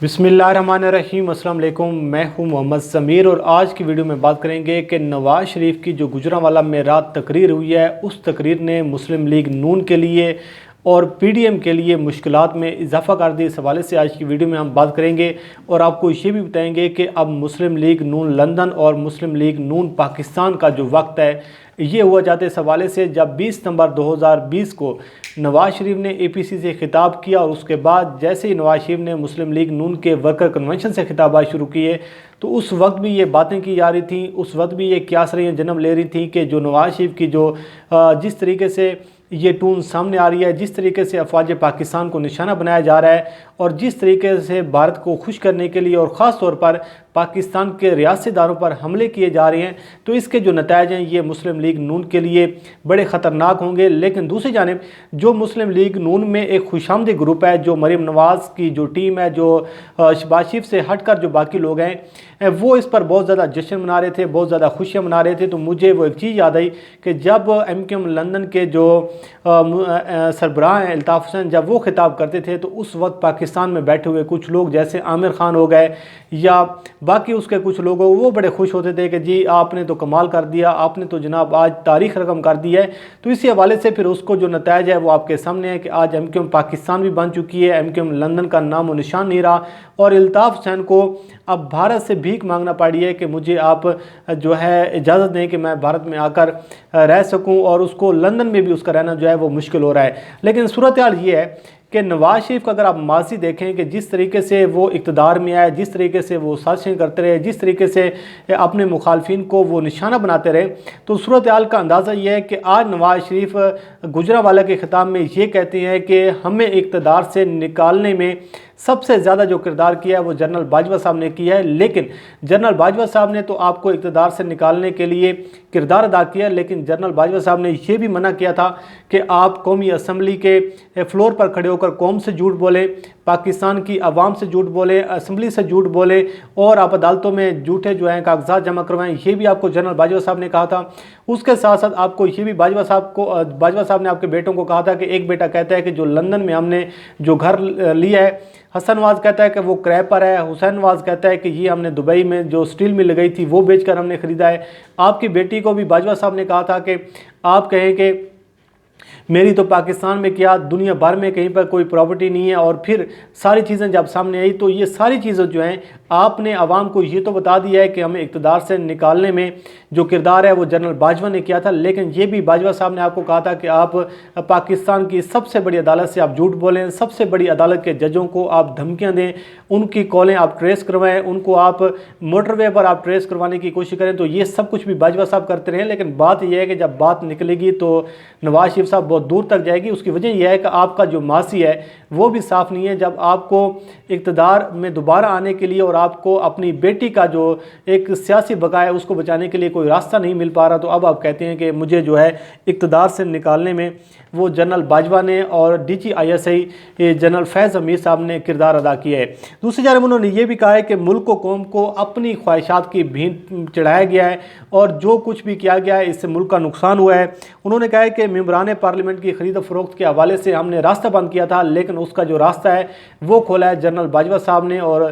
बिस्मिल्लाहिर्रहमानिर्रहीम। अस्सलाम वालेकुम। मैं हूं मोहम्मद समीर और आज की वीडियो में बात करेंगे कि नवाज़ शरीफ की जो गुजरांवाला में रात तकरीर हुई है, उस तकरीर ने मुस्लिम लीग नून के लिए और पीडीएम के लिए मुश्किलात में इजाफा कर दी। इस हवाले से आज की वीडियो में हम बात करेंगे और आपको ये भी बताएंगे कि अब मुस्लिम लीग नून लंदन और मुस्लिम लीग नून पाकिस्तान का जो वक्त है ये हुआ जाता है इस हवाले से जब 20 नवंबर 2020 को नवाज़ शरीफ ने एपीसी से खिताब किया और उसके बाद जैसे ही नवाज़ शरीफ ने मुस्लिम लीग नून के वर्कर कन्वेंशन से खिताबात शुरू किए तो उस वक्त भी ये बातें की जा रही थी, उस वक्त भी ये क्यासरियाँ जन्म ले रही थी कि जो नवाज़ शरीफ की जो जिस तरीके से ये टून सामने आ रही है, जिस तरीके से अफवाज पाकिस्तान को निशाना बनाया जा रहा है और जिस तरीके से भारत को खुश करने के लिए और ख़ास तौर पर पाकिस्तान के रियासतदारों पर हमले किए जा रहे हैं, तो इसके जो नतायज हैं ये मुस्लिम लीग नून के लिए बड़े ख़तरनाक होंगे। लेकिन दूसरी जानिब जो मुस्लिम लीग नून में एक खुशामदी ग्रुप है, जो मरीम नवाज़ की जो टीम है, जो शहबाज शरीफ से हटकर जो बाकी लोग हैं वो इस पर बहुत ज़्यादा जश्न मना रहे थे, बहुत ज़्यादा खुशियाँ मना रहे थे। तो मुझे वो एक चीज़ याद आई कि जब MQM लंदन के जो सरबराह हैं अल्ताफ़ हुसैन, जब वो खिताब करते थे तो उस वक्त पाकिस्तान में बैठे हुए कुछ लोग जैसे आमिर खान हो गए या बाकी उसके कुछ लोग हो, वो बड़े खुश होते थे कि जी आपने तो कमाल कर दिया, आपने तो जनाब आज तारीख़ रकम कर दी है। तो इसी हवाले से फिर उसको जो नतायज है वो आपके सामने है कि आज MQM पाकिस्तान भी बन चुकी है, MQM लंदन का नामो निशान नहीं रहा और अल्ताफ़ हुसैन को अब भारत से भीख मांगना पड़ी है कि मुझे आप जो है इजाज़त दें कि मैं भारत में आकर रह सकूं, और उसको लंदन में भी उसका रहना जो है वो मुश्किल हो रहा है। लेकिन सूरत हाल ये है कि नवाज़ शरीफ का अगर आप माजी देखें कि जिस तरीके से वो इक़्तिदार में आए, जिस तरीके से वो साजिशें करते रहे, जिस तरीके से अपने मुखालफिन को वो निशाना बनाते रहे, तो सूरत हाल का अंदाज़ा ये है कि आज नवाज़ शरीफ गुजरांवाला के ख़िताब में ये कहते हैं कि हमें इक़्तिदार से निकालने में सबसे ज़्यादा जो किरदार किया है वो जनरल बाजवा साहब ने किया है। लेकिन जनरल बाजवा साहब ने तो आपको इक़्तिदार से निकालने के लिए किरदार अदा किया, लेकिन जनरल बाजवा साहब ने ये भी मना किया था कि आप कौमी असम्बली के फ्लोर पर खड़े होकर कौम से झूठ बोलें, पाकिस्तान की आवाम से झूठ बोलें, असम्बली से झूठ बोलें और आप अदालतों में झूठे जो हैं कागजात जमा करवाएं। ये भी आपको जनरल बाजवा साहब ने कहा था। उसके साथ साथ आपको ये भी बाजवा साहब ने आपके बेटों को कहा था कि एक बेटा कहता है कि जो लंदन में हमने जो घर लिया है, हसन नवाज़ कहता है कि वो किराए पर है, हुसैन नवाज़ कहता है कि ये हमने दुबई में जो स्टील मिल गई थी वो बेचकर हमने ख़रीदा है। आपकी बेटी को भी बाजवा साहब ने कहा था कि आप कहें कि मेरी तो पाकिस्तान में क्या दुनिया भर में कहीं पर कोई प्रॉपर्टी नहीं है, और फिर सारी चीज़ें जब सामने आई तो ये सारी चीज़ें जो हैं आपने आवाम को ये तो बता दिया है कि हमें इक़्तिदार से निकालने में जो किरदार है वो जनरल बाजवा ने किया था। लेकिन ये भी बाजवा साहब ने आपको कहा था कि आप पाकिस्तान की सबसे बड़ी अदालत से आप झूठ बोलें, सबसे बड़ी अदालत के जजों को आप धमकियाँ दें, उनकी कॉलें आप ट्रेस करवाएं, उनको आप मोटरवे पर आप ट्रेस करवाने की कोशिश करें। तो ये सब कुछ भी बाजवा साहब करते रहे। लेकिन बात यह है कि जब बात निकलेगी तो नवाज़ शरीफ साहब बहुत दूर तक जाएगी। उसकी वजह यह है कि आपका जो मासी है वो भी साफ़ नहीं है। जब आपको इक़्तिदार में दोबारा आने के लिए और आपको अपनी बेटी का जो एक सियासी बकाया है उसको बचाने के लिए कोई रास्ता नहीं मिल पा रहा, तो अब आप कहते हैं कि मुझे जो है इक़्तिदार से निकालने में वो जनरल बाजवा ने और DGISI जनरल फैज़ अमीर साहब ने किरदार अदा किया है। दूसरी जानब उन्होंने ये भी कहा है कि मुल्क व कौम को अपनी ख्वाहिशात की भींत चढ़ाया गया है और जो कुछ भी किया गया है इससे मुल्क का नुकसान हुआ है। उन्होंने कहा है कि मेंबरान पार्लियामेंट की खरीद फरोख्त के हवाले से हमने रास्ता बंद किया था, लेकिन उसका जो रास्ता है वो खोला है जनरल बाजवा साहब ने और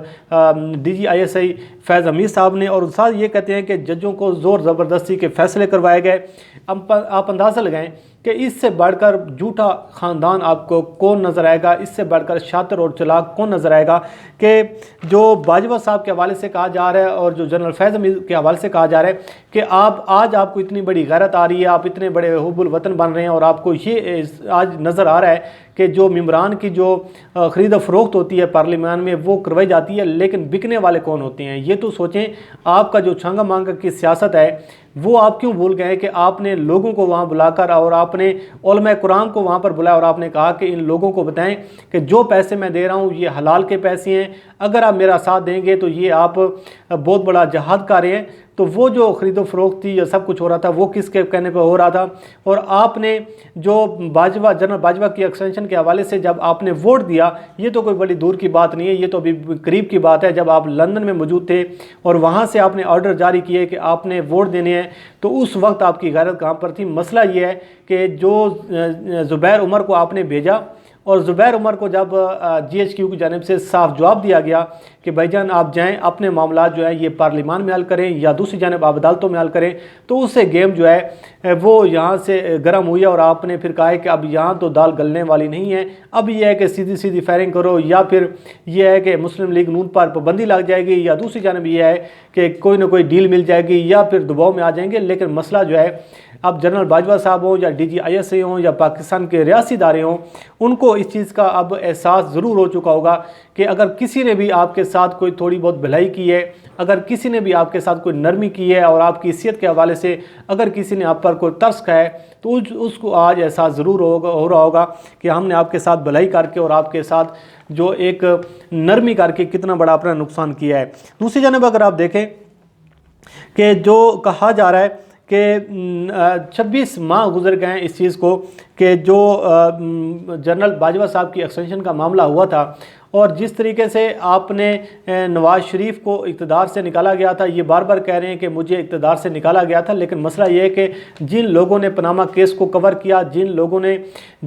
DGISI फैज़ अमीर साहब ने। और साथ ये कहते हैं कि जजों को ज़ोर ज़बरदस्ती के फैसले करवाए गए। आप अंदाज़ा लगाएं कि इससे बढ़कर झूठा ख़ानदान आपको कौन नज़र आएगा, इससे बढ़कर शातिर और चलाक कौन नज़र आएगा कि जो बाजवा साहब के हवाले से कहा जा रहा है और जो जनरल फैज़ अमीर के हवाले से कहा जा रहा है कि आप आज आपको इतनी बड़ी गैरत आ रही है, आप इतने बड़े हुब्बुल वतन बन रहे हैं और आपको ये आज नज़र आ रहा है कि जो मेंबरान की जो ख़रीद फरोख्त होती है पार्लियामान में वो करवाई जाती है, लेकिन बिकने वाले कौन होते हैं ये तो सोचें। आपका जो छांगा मांगा की सियासत है वो आप क्यों भूल गए कि आपने लोगों को वहाँ बुलाकर और आपने उलमा कुरान को वहाँ पर बुलाया और आपने कहा कि इन लोगों को बताएं कि जो पैसे मैं दे रहा हूँ ये हलाल के पैसे हैं, अगर आप मेरा साथ देंगे तो ये आप बहुत बड़ा जहाद कर रहे हैं। तो वो जो ख़रीदो फरोख्त थी या सब कुछ हो रहा था वो किसके कहने पर हो रहा था। और आपने जो जनरल बाजवा की एक्सटेंशन के हवाले से जब आपने वोट दिया, ये तो कोई बड़ी दूर की बात नहीं है, ये तो अभी करीब की बात है। जब आप लंदन में मौजूद थे और वहाँ से आपने ऑर्डर जारी किए कि आपने वोट देने हैं, तो उस वक्त आपकी गैरत कहाँ पर थी। मसला ये है कि जो ज़ुबैर उमर को आपने भेजा اور زبیر عمر کو جب GHQ کی جانب سے صاف جواب دیا گیا کہ بھائی جان آپ جائیں اپنے معاملات جو ہیں یہ پارلیمان میں حل کریں یا دوسری جانب آپ عدالتوں میں حل کریں، تو اس سے گیم جو ہے وہ یہاں سے گرم ہوئی اور آپ نے پھر کہا ہے کہ اب یہاں تو دال گلنے والی نہیں ہے، اب یہ ہے کہ سیدھی سیدھی فائرنگ کرو، یا پھر یہ ہے کہ مسلم لیگ نون پر پابندی لگ جائے گی، یا دوسری جانب یہ ہے کہ کوئی نہ کوئی ڈیل مل جائے گی، یا پھر دباؤ میں آ جائیں گے۔ لیکن مسئلہ جو ہے اب جنرل باجوہ صاحب ہوں یا DGISA ہوں یا پاکستان کے ریاستی ادارے ہوں، ان کو اس چیز کا اب احساس ضرور ہو چکا ہوگا کہ اگر کسی نے بھی آپ کے ساتھ کوئی تھوڑی بہت بھلائی کی ہے، اگر کسی نے بھی آپ کے ساتھ کوئی نرمی کی ہے اور آپ کی حیثیت کے حوالے سے اگر کسی نے آپ پر کوئی ترس کھایا ہے، تو اس کو آج احساس ضرور ہو رہا ہوگا کہ ہم نے آپ کے ساتھ بھلائی کر کے اور آپ کے ساتھ جو ایک نرمی کر کے کتنا بڑا اپنا نقصان کیا ہے۔ دوسری جانب اگر آپ دیکھیں کہ جو کہا جا رہا ہے کہ 26 ماہ گزر گئے ہیں اس چیز کو کہ جو جنرل باجوہ صاحب کی ایکسٹینشن کا معاملہ ہوا تھا، اور جس طریقے سے آپ نے نواز شریف کو اقتدار سے نکالا گیا تھا، یہ بار بار کہہ رہے ہیں کہ مجھے اقتدار سے نکالا گیا تھا، لیکن مسئلہ یہ ہے کہ جن لوگوں نے پاناما کیس کو کور کیا، جن لوگوں نے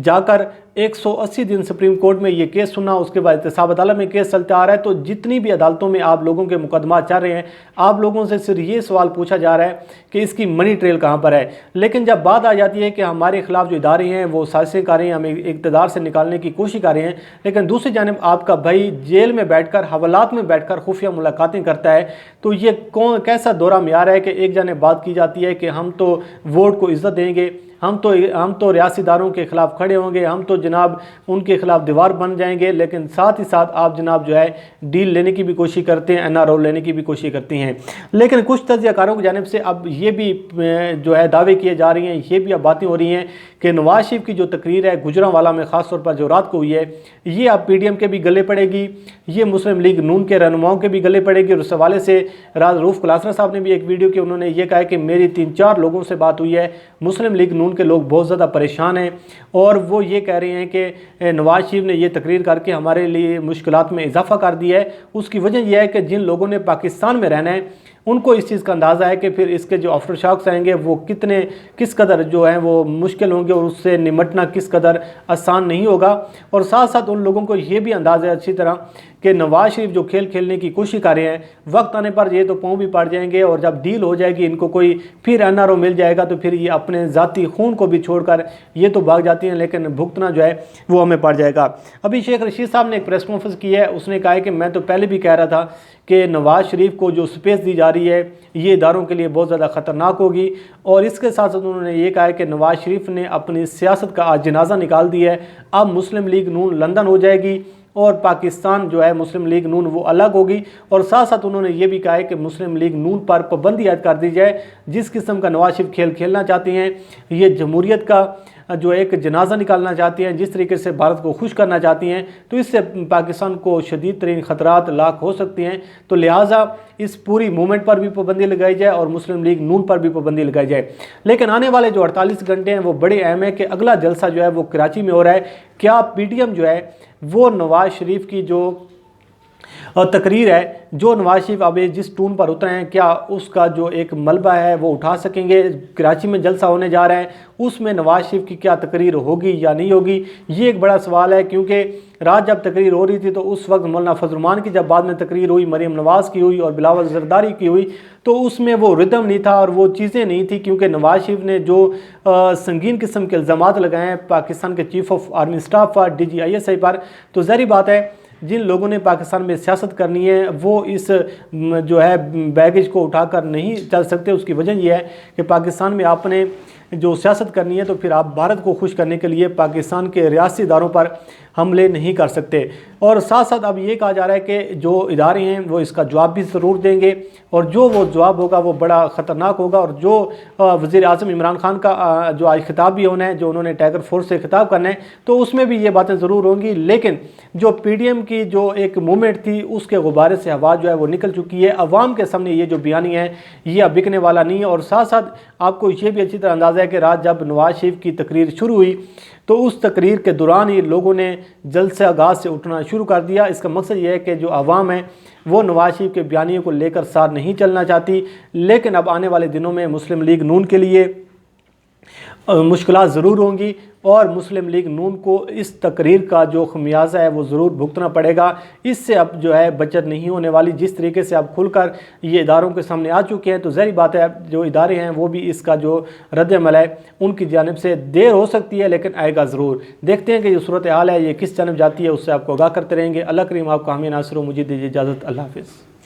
جا کر 180 دن سپریم کورٹ میں یہ کیس سنا، اس کے بعد احتساب عدالت میں کیس چلتا آ رہا ہے، تو جتنی بھی عدالتوں میں آپ لوگوں کے مقدمات چل رہے ہیں، آپ لوگوں سے صرف یہ سوال پوچھا جا رہا ہے کہ اس کی منی ٹریل کہاں پر ہے۔ لیکن جب بات آ جاتی ہے کہ ہمارے خلاف جو ادارے ہیں وہ سازشیں کر رہے ہیں، ہمیں اقتدار سے نکالنے کی کوشش کر رہے ہیں، لیکن دوسری جانب آپ کا بھائی جیل میں بیٹھ کر حوالات میں بیٹھ کر خفیہ ملاقاتیں کرتا ہے، تو یہ کیسا دورہ معیار ہے کہ ایک جانب بات کی جاتی ہے کہ ہم تو ووٹ کو عزت دیں گے، ہم تو ریاسی اداروں کے خلاف کھڑے ہوں گے، ہم تو جناب ان کے خلاف دیوار بن جائیں گے، لیکن ساتھ ہی ساتھ آپ جناب جو ہے ڈیل لینے کی بھی کوشش کرتے ہیں، NRO لینے کی بھی کوشش کرتی ہیں۔ لیکن کچھ تجزیہ کاروں کی جانب سے اب یہ بھی جو ہے دعوے کیے جا رہی ہیں، یہ بھی اب باتیں ہو رہی ہیں کہ نواز شریف کی جو تقریر ہے گجرانوالہ میں خاص طور پر جو رات کو ہوئی ہے، یہ اب PDM کے بھی گلے پڑے گی، یہ مسلم لیگ نون کے رہنماؤں کے بھی گلے پڑے گی، اور اس حوالے سے راز روف کلاسرا صاحب نے بھی ایک ویڈیو کی، انہوں نے یہ کہا کہ میری 3-4 لوگوں سے بات ہوئی ہے، مسلم لیگ نون کے لوگ بہت زیادہ پریشان ہیں، اور وہ یہ کہہ رہے ہیں کہ نواز شریف نے یہ تقریر کر کے ہمارے لیے مشکلات میں اضافہ کر دیا ہے۔ اس کی وجہ یہ ہے کہ جن لوگوں نے پاکستان میں رہنا ہے ان کو اس چیز کا اندازہ ہے کہ پھر اس کے جو آفٹر شاکس آئیں گے وہ کس قدر جو ہیں وہ مشکل ہوں گے، اور اس سے نمٹنا کس قدر آسان نہیں ہوگا۔ اور ساتھ ساتھ ان لوگوں کو یہ بھی اندازہ ہے اچھی طرح کہ نواز شریف جو کھیل کھیلنے کی کوشش کر رہے ہیں، وقت آنے پر یہ تو پاؤں بھی پڑ جائیں گے، اور جب ڈیل ہو جائے گی ان کو کوئی پھر NRO مل جائے گا، تو پھر یہ اپنے ذاتی خون کو بھی چھوڑ کر یہ تو بھاگ جاتی ہیں، لیکن بھگتنا جو ہے وہ ہمیں پڑ جائے گا۔ ابھی شیخ رشید صاحب نے ایک پریس کانفرنس کی ہے، اس نے کہا ہے کہ میں تو پہلے بھی کہہ رہا تھا کہ نواز شریف کو جو سپیس دی جا رہی ہے یہ اداروں کے لیے بہت زیادہ خطرناک ہوگی، اور اس کے ساتھ ساتھ انہوں نے یہ کہا ہے کہ نواز شریف نے اپنی سیاست کا آج جنازہ نکال دیا ہے، اب مسلم لیگ نون لندن ہو جائے گی اور پاکستان جو ہے مسلم لیگ نون وہ الگ ہوگی، اور ساتھ ساتھ انہوں نے یہ بھی کہا ہے کہ مسلم لیگ نون پر پابندی عائد کر دی جائے۔ جس قسم کا نواز شریف کھیل کھیلنا چاہتے ہیں، یہ جمہوریت کا جو ایک جنازہ نکالنا چاہتی ہیں، جس طریقے سے بھارت کو خوش کرنا چاہتی ہیں، تو اس سے پاکستان کو شدید ترین خطرات لاحق ہو سکتی ہیں، تو لہٰذا اس پوری موومنٹ پر بھی پابندی لگائی جائے اور مسلم لیگ نون پر بھی پابندی لگائی جائے۔ لیکن آنے والے جو 48 گھنٹے ہیں وہ بڑے اہم ہیں کہ اگلا جلسہ جو ہے وہ کراچی میں ہو رہا ہے، کیا PDM جو ہے وہ نواز شریف کی جو تقریر ہے، جو نواز شریف اب جس ٹون پر اترے ہیں، کیا اس کا جو ایک ملبہ ہے وہ اٹھا سکیں گے؟ کراچی میں جلسہ ہونے جا رہا ہے، اس میں نواز شریف کی کیا تقریر ہوگی یا نہیں ہوگی، یہ ایک بڑا سوال ہے، کیونکہ رات جب تقریر ہو رہی تھی تو اس وقت مولانا فضل الرحمان کی جب بعد میں تقریر ہوئی، مریم نواز کی ہوئی اور بلاول زرداری کی ہوئی، تو اس میں وہ ردم نہیں تھا اور وہ چیزیں نہیں تھی، کیونکہ نواز شریف نے جو سنگین قسم کے الزامات لگائے ہیں پاکستان کے chief of army staff per, DGISA پر، تو ظاہری بات ہے جن لوگوں نے پاکستان میں سیاست کرنی ہے وہ اس جو ہے بیگیج کو اٹھا کر نہیں چل سکتے۔ اس کی وجہ یہ ہے کہ پاکستان میں آپ نے جو سیاست کرنی ہے تو پھر آپ بھارت کو خوش کرنے کے لیے پاکستان کے ریاستی اداروں پر حملے نہیں کر سکتے۔ اور ساتھ ساتھ اب یہ کہا جا رہا ہے کہ جو ادارے ہیں وہ اس کا جواب بھی ضرور دیں گے، اور جو وہ جواب ہوگا وہ بڑا خطرناک ہوگا، اور جو وزیر اعظم عمران خان کا جو آج خطاب بھی ہونا ہے، جو انہوں نے ٹائیگر فورس سے خطاب کرنا ہے، تو اس میں بھی یہ باتیں ضرور ہوں گی۔ لیکن جو PDM کی جو ایک موومنٹ تھی اس کے غبارے سے ہوا جو ہے وہ نکل چکی ہے، عوام کے سامنے یہ جو بیانیہ ہے یہ اب بکنے والا نہیں ہے۔ اور ساتھ ساتھ آپ کو یہ بھی اچھی طرح اندازہ ہے کہ رات جب نواز شریف کی تقریر شروع ہوئی تو اس تقریر کے دوران ہی لوگوں نے جلد سے آغاز سے اٹھنا شروع کر دیا۔ اس کا مقصد یہ ہے کہ جو عوام ہے وہ نواز شریف کے بیانیے کو لے کر ساتھ نہیں چلنا چاہتی، لیکن اب آنے والے دنوں میں مسلم لیگ نون کے لیے मुश्किलात ज़रूर होंगी और मुस्लिम लीग नून को इस तकरीर का जो खमियाजा है वो ज़रूर भुगतना पड़ेगा। इससे अब जो है बचत नहीं होने वाली। जिस तरीके से अब खुलकर ये इदारों के सामने आ चुके हैं तो ज़ाहिर बात है अब जो इदारे हैं वो भी इसका जो रद्द-ए-अमल है उनकी जानिब से देर हो सकती है, लेकिन आएगा ज़रूर। देखते हैं कि जो सूरत हाल है ये किस जानिब जाती है, उससे आपको आगाह करते रहेंगे। अल्लाह करीम आपको हामी नासिर व मुजीद दीजिए इजाज़त। अल्लाह हाफ़िज़।